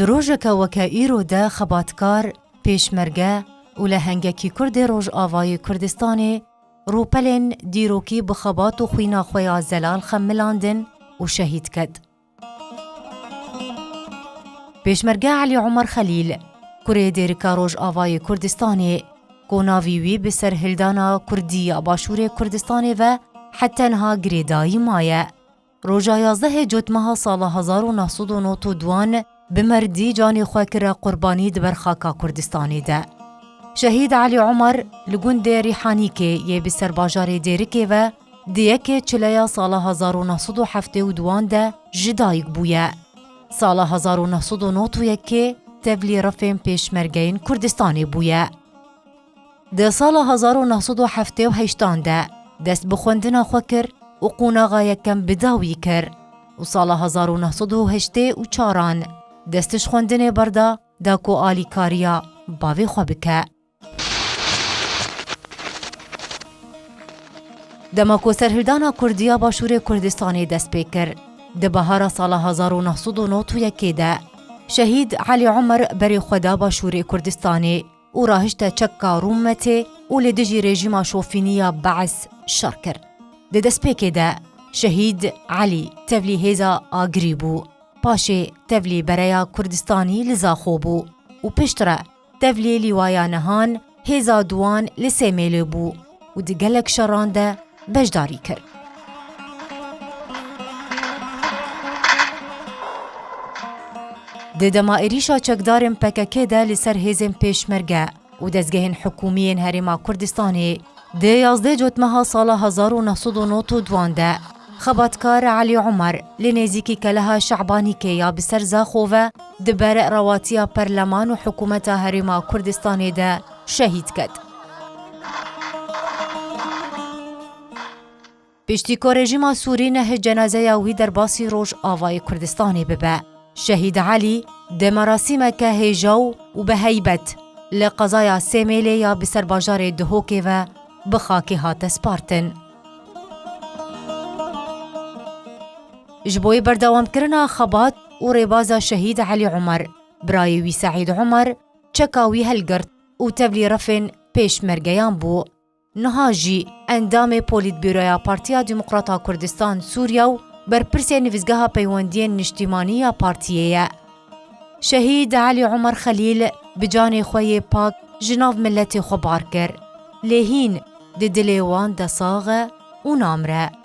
دروجك وكائيرو دا خباتكار پیشمرگه و لهنگکی کرد روژ آوای کردستان روپلین دیروکی بخبات و خوینا خویا زلال خملاندن و شهید کد. پیشمرگه علی عمر خلیل کره دیرکا روژ آوای کردستان گوناویوی بسر هلدانا کردی باشور کردستان و حتی نها گریدایی مایه. روژا 11 جوتمها سال 1992 بمردی جانی خواکر قربانی دبر خاکا کردستانی ده. شهید علی عمر لگوند ریحانی که یه بسر باجار دیرکه و دیه که چلیا سال 1972 ده جدایک بویه. سال 1991 که تبلی رفیم پیشمرگین کردستانی بویه. ده سال 1978 ده دست بخوندنا خوکر و قوناغا یکم بداوی کر و سال 1984 دستش خوندن بردا داکو آلی کاریا باوی خو بکه. دماکو سرهلدانا کردیا باشور کردستانی دست پیکر. ده بهار سال 1991 ده شهید علی عمر بری خدا باشور کردستانی و راهشت چکا رومته و لدجی رژیم شوفینیا بعث شرکر. ده دست پیکه ده شهید علی تبلی هیزا آگری بو. پاشه تبلی برای کردستانی لزا خوبو و پشتره تبلی لیوایا نهان هیزا دوان لسیمیلی بو و دگلک شرانده بجداری کرد. ده دمائریشا چکدارم پککه ده لسر هیزم پیشمرگه و دزگهن حکومین هریما کردستانی ده 11 جوتمها سال 1992 ده خباتکار علی عمر لنزیکی کلها شعبانی که یا بسر زاخوه دبر رواتیا پرلمان و حکومت هریما کردستانی ده شهید کد. پشتیکو رژیم سوری نه جنازه یاوی در باسی روش آوای کردستانی ببه. شهید علی ده مراسم که هیجاو و به هیبت لقضایا سیمیلی یا بسر باجار دهوکه و بخاکی هات سپارتن. جبوی بردوام کرنا خبات و ریبازا شهید علی عمر برایوی سعید عمر چکاوی هلگرد و تبلی رفن پیشمرگیان بو. نهاجی اندام پولیت بیرویا پارتیا دموکراتا کردستان سوریا و برپرسی نویزگاه پیوندین نشتیمانی پارتیه. شهید علی عمر خلیل بجان خوی پاک جناو ملت خبار کر. لهین ده دلیوان ده ساغه و نامره.